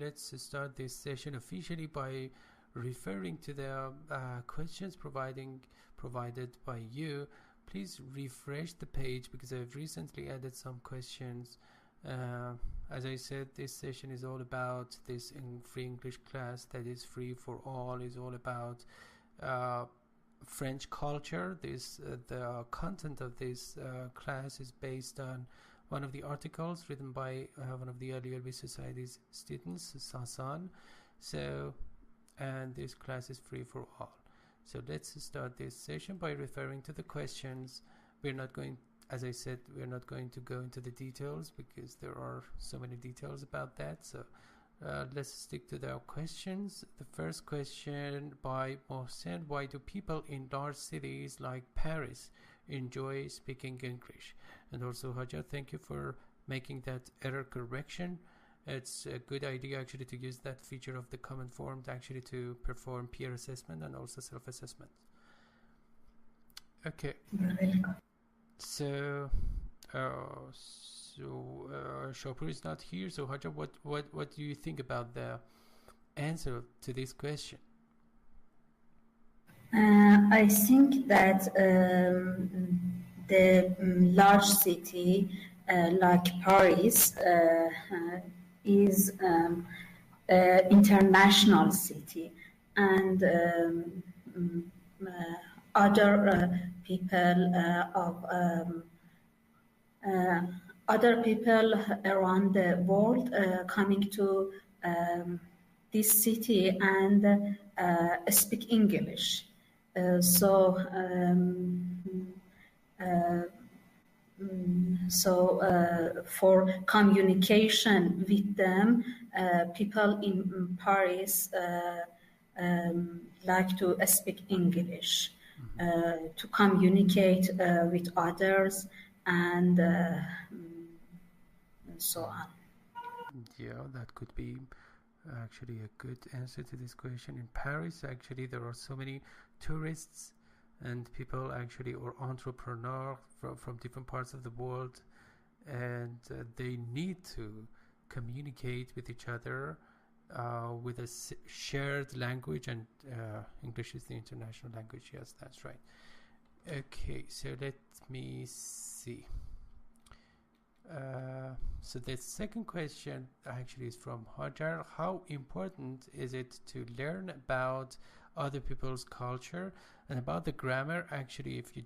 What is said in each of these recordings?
let's start this session officially by referring to the questions provided by you. Please refresh the page because I've recently added some questions. As I said, this session is all about this free English class that is free for all, is all about French culture. The content of this class is based on one of the articles written by one of the LELB Society's students, Sasan. And this class is free for all. So let's start this session by referring to the questions. We're not going, as I said, we're not going to go into the details because there are so many details about that. So let's stick to the questions. The first question by Mohsen: why do people in large cities like Paris enjoy speaking English? And also, Hajar, thank you for making that error correction. It's a good idea actually to use that feature of the comment form to perform peer assessment and also self-assessment. Okay. So Shopur is not here. So Hajar, what do you think about the answer to this question? I think that the large city like Paris is international city, and other people around the world coming to this city and speak English. For communication with them, people in Paris like to speak English to communicate with others and so on. Yeah, that could be actually a good answer to this question. In Paris, actually, there are so many tourists and people actually, or entrepreneurs from different parts of the world, and they need to communicate with each other with a shared language, and English is the international language. Yes, that's right. Okay, so let me see. So the second question actually is from Hajar: how important is it to learn about other people's culture? And about the grammar, actually, if you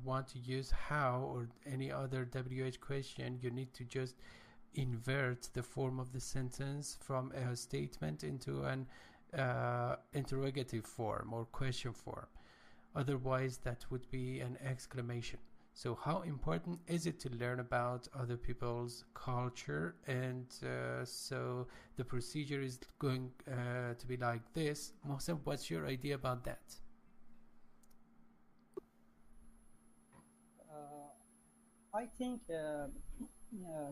want to use how or any other WH question, you need to just invert the form of the sentence from a statement into an interrogative form or question form. Otherwise, that would be an exclamation. So how important is it to learn about other people's culture? And so the procedure is going to be like this. Mohsen, what's your idea about that? I think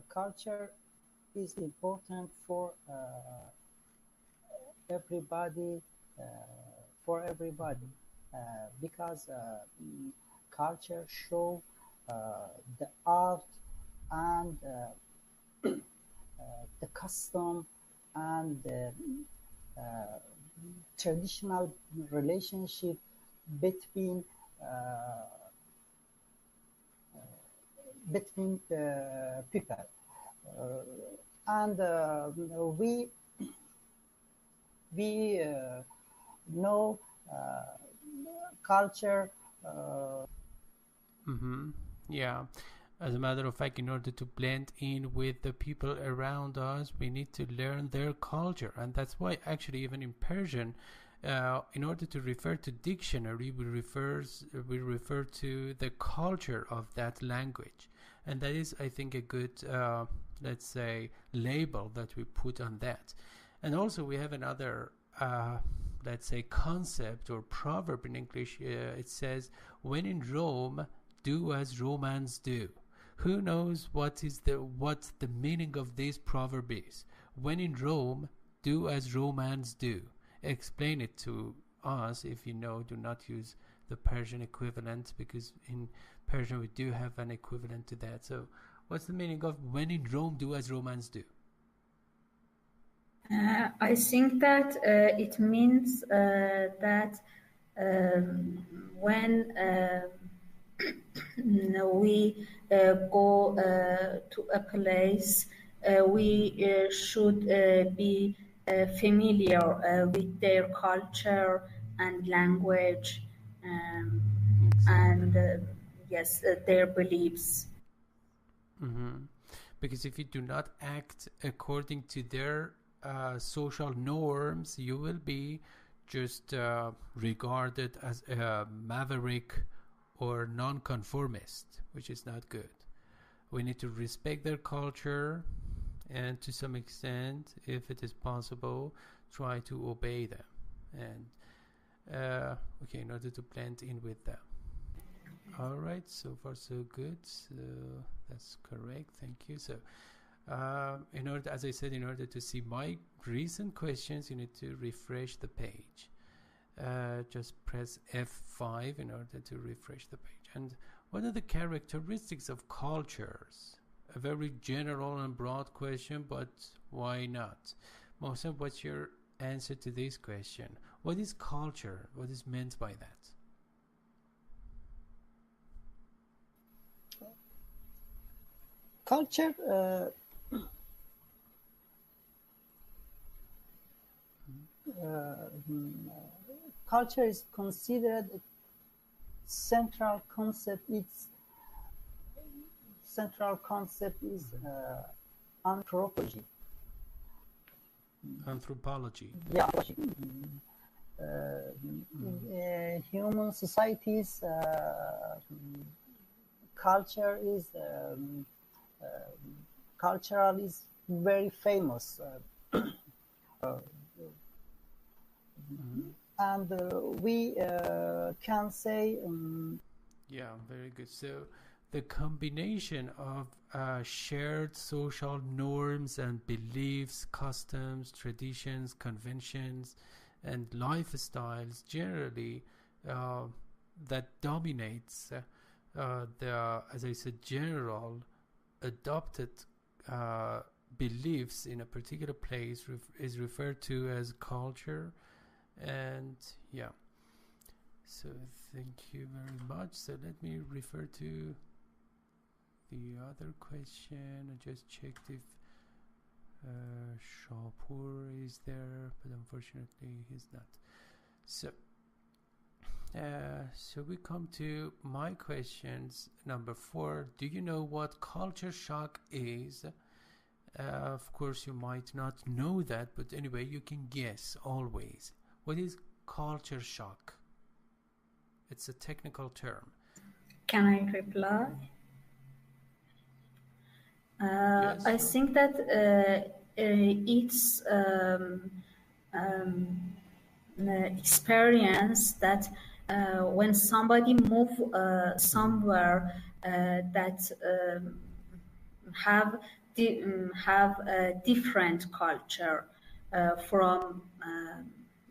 culture is important for everybody, because culture show the art and the custom and the traditional relationship between people, and we know culture. Yeah, as a matter of fact, in order to blend in with the people around us, we need to learn their culture. And that's why actually even in Persian, in order to refer to dictionary, we refer to the culture of that language. And that is, I think, a good let's say label that we put on that. And also we have another let's say concept or proverb in English. It says, when in Rome, do as Romans do. Who knows what the meaning of this proverb is? When in Rome, do as Romans do. Explain it to us if you know. Do not use the Persian equivalent, because in Persian we do have an equivalent to that. So what's the meaning of when in Rome, do as Romans do? I think that it means that when we go to a place, we should be familiar with their culture and language, and yes, their beliefs. Because if you do not act according to their social norms, you will be just regarded as a maverick or nonconformist, which is not good. We need to respect their culture and to some extent, if it is possible, try to obey them. And okay, in order to blend in with them. All right, so far so good. So that's correct. Thank you. So, in order, as I said, in order to see my recent questions, you need to refresh the page. Just press F5 in order to refresh the page. And what are the characteristics of cultures? A very general and broad question, but why not? Mohsen, what's your answer to this question? What is culture? What is meant by that? Culture culture is considered a central concept. Its central concept is anthropology. Anthropology. Yeah. Human societies, culture is cultural is very famous, and we can say yeah, very good. So the combination of shared social norms and beliefs, customs, traditions, conventions, and lifestyles generally that dominates the, as I said, general adopted beliefs in a particular place is referred to as culture. And yeah, so thank you very much. So let me refer to the other question. I just checked if Shapur is there, but unfortunately he's not. So so we come to my questions. Number 4, do you know what culture shock is? Of course you might not know that, but anyway, you can guess always. What is culture shock? It's a technical term. Can I reply? Yes, I sure. think that it's experience that when somebody move somewhere that have a different culture from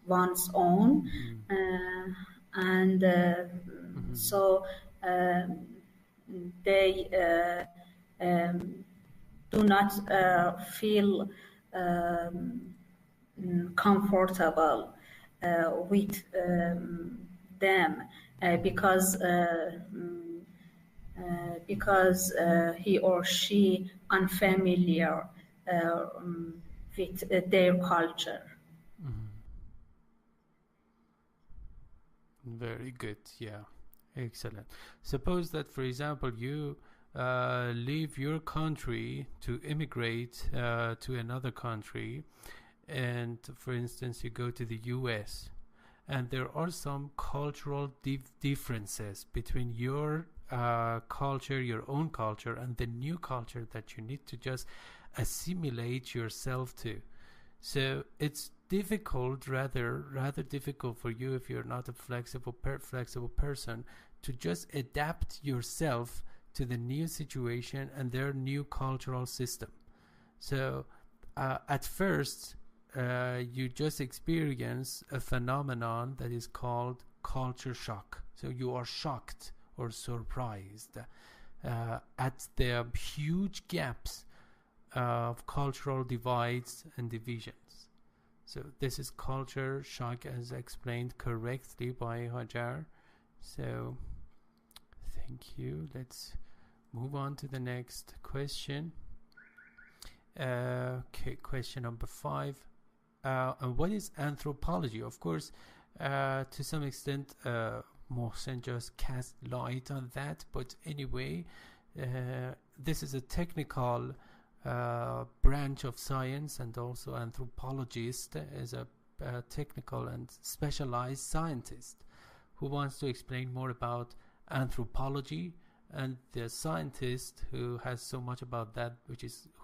one's own, and so they do not feel comfortable with them because he or she unfamiliar with their culture. Very good. Yeah, excellent. Suppose that, for example, you leave your country to immigrate to another country, and for instance you go to the US, and there are some cultural differences between your culture, your own culture, and the new culture that you need to just assimilate yourself to. So it's difficult, rather difficult for you, if you're not a flexible person, to just adapt yourself to the new situation and their new cultural system. So at first you just experience a phenomenon that is called culture shock. So you are shocked or surprised at the huge gaps of cultural divides and divisions. So this is culture shock as explained correctly by Hajar. So thank you. Let's move on to the next question. Okay, question number 5. And what is anthropology? Of course, to some extent, Mohsen just cast light on that. But anyway, this is a technical branch of science, and also anthropologist is a technical and specialized scientist who wants to explain more about anthropology, and the scientist who has so much about that, who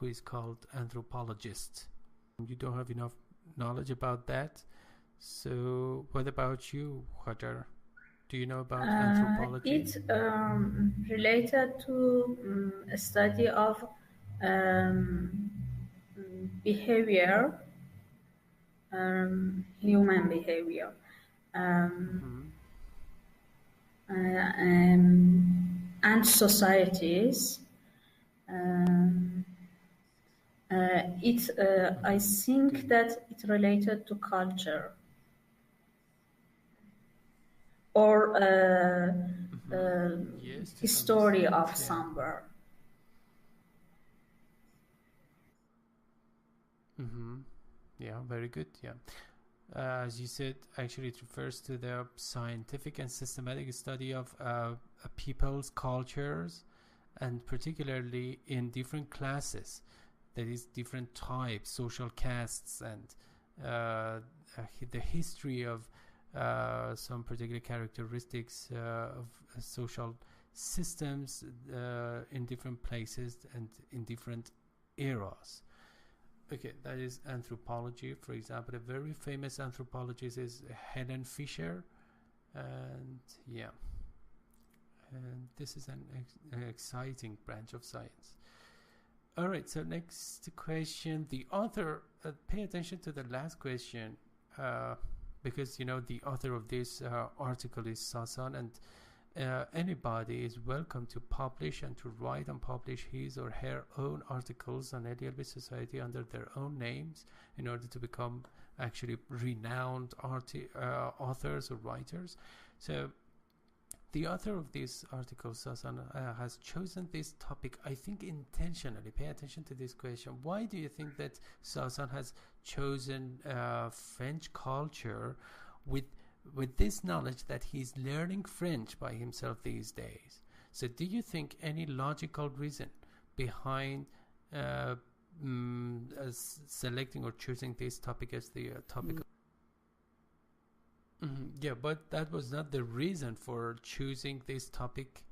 is called anthropologist. You don't have enough knowledge about that. So what about you, Hajar? Do you know about anthropology? It's related to a study of behavior, human behavior, and societies. I think that it's related to culture or Yes, to some history extent, of yeah. somewhere. Yeah, very good. Yeah. As you said, actually it refers to the scientific and systematic study of people's cultures, and particularly in different classes, that is different types, social castes, and the history of some particular characteristics of social systems in different places and in different eras. Okay, that is anthropology. For example, a very famous anthropologist is Helen Fisher, and yeah, and this is an exciting branch of science. All right, so next question. The author, pay attention to the last question, because you know the author of this article is Sasan, and anybody is welcome to publish and to write and publish his or her own articles on LELB Society under their own names in order to become actually renowned authors or writers. So the author of this article, Sasan, has chosen this topic, I think intentionally. Pay attention to this question. Why do you think that Sasan has chosen French culture with this knowledge that he's learning French by himself these days? So do you think any logical reason behind selecting or choosing this topic as the topic? Yeah, but that was not the reason for choosing this topic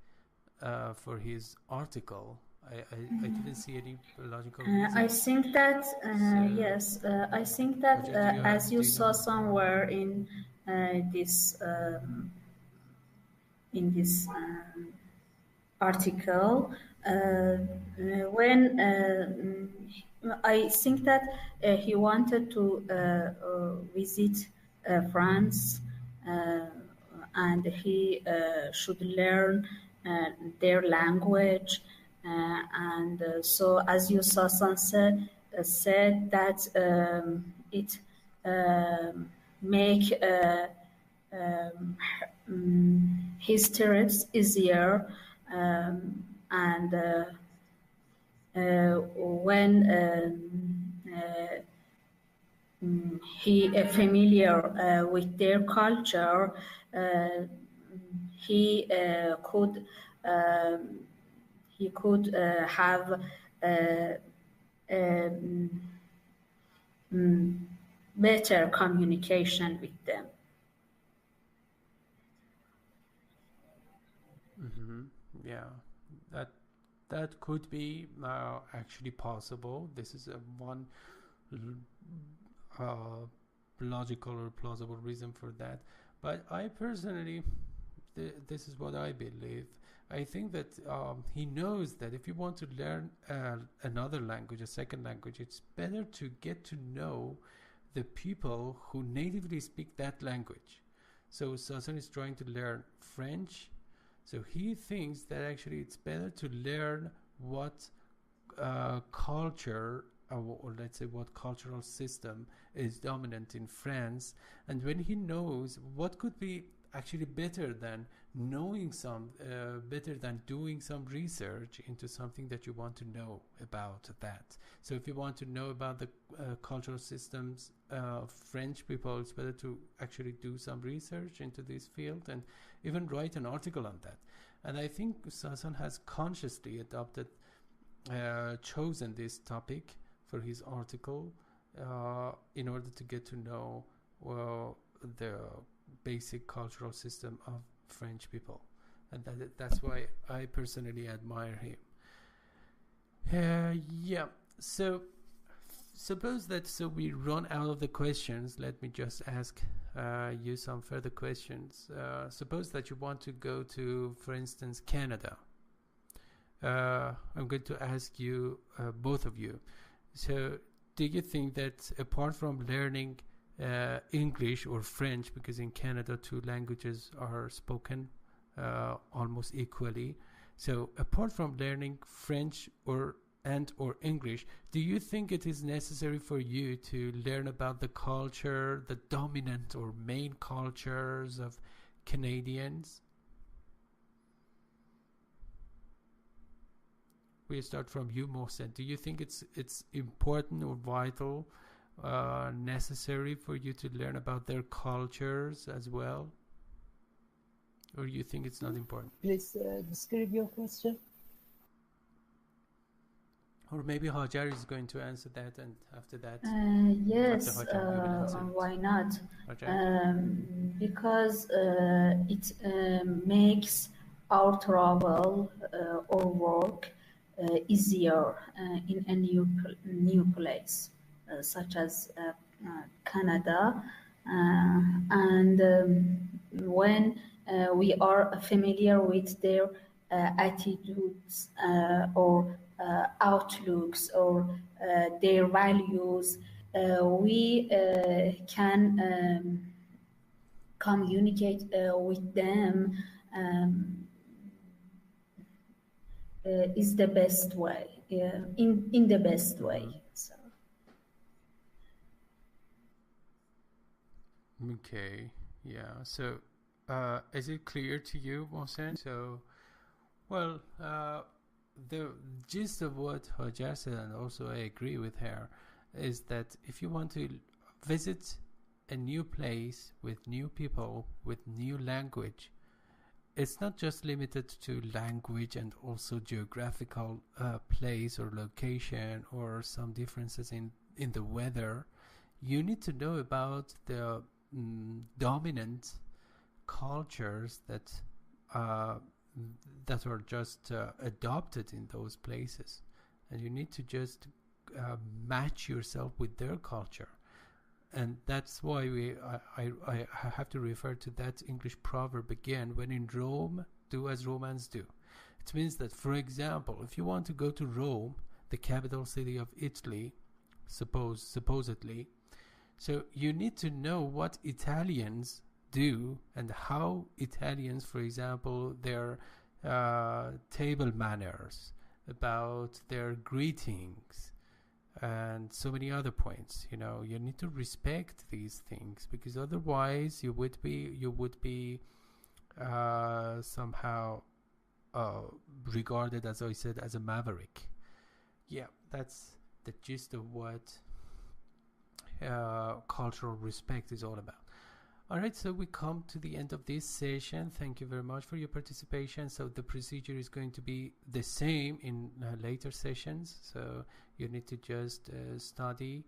for his article. I didn't see any logical reason. I think that yes, I think that as you saw somewhere in this article, when I think that he wanted to visit France, and he should learn their language, and so as you saw said that it make his trips easier, and when he familiar with their culture, he could have better communication with them. Yeah, that could be actually possible. This is one logical or plausible reason for that. But I personally, this is what I believe. I think that he knows that if you want to learn another language, a second language, it's better to get to know the people who natively speak that language. So Sasan is trying to learn French. So he thinks that actually it's better to learn what culture or let's say what cultural system is dominant in France, and when he knows what could be actually better than knowing better than doing some research into something that you want to know about that. So if you want to know about the cultural systems of French people, it's better to actually do some research into this field and even write an article on that. And I think Sasan has consciously chosen this topic for his article in order to get to know the basic cultural system of French people, and that's why I personally admire him. Yeah, so suppose that we run out of the questions. Let me just ask you some further questions. Suppose that you want to go to, for instance, Canada. I'm going to ask you, both of you. So do you think that apart from learning English or French, because in Canada 2 languages are spoken almost equally, so apart from learning French or English, do you think it is necessary for you to learn about the culture, the dominant or main cultures of Canadians? We start from you, Mohsen. Do you think it's important or vital, necessary for you to learn about their cultures as well? Or you think it's not important? Please describe your question. Or maybe Hajar is going to answer that, and after that... Yes, why not? Because it makes our travel or work easier in a new place, such as Canada, and when we are familiar with their attitudes or outlooks or their values, we can communicate with them is the best way, in the best way. So. Okay, yeah. So is it clear to you, Mohsen? So, well, the gist of what Hajar said, and also I agree with her, is that if you want to visit a new place with new people, with new language, it's not just limited to language and also geographical place or location or some differences in the weather. You need to know about the dominant cultures that are just adopted in those places, and you need to just match yourself with their culture. And that's why I have to refer to that English proverb again: when in Rome, do as Romans do. It means that, for example, if you want to go to Rome, the capital city of Italy, supposedly, so you need to know what Italians do and how Italians, for example, their table manners, about their greetings, and so many other points. You know, you need to respect these things, because otherwise you would be somehow regarded, as I said, as a maverick. Yeah, that's the gist of what cultural respect is all about. Alright, so we come to the end of this session. Thank you very much for your participation. So the procedure is going to be the same in later sessions, so you need to just study.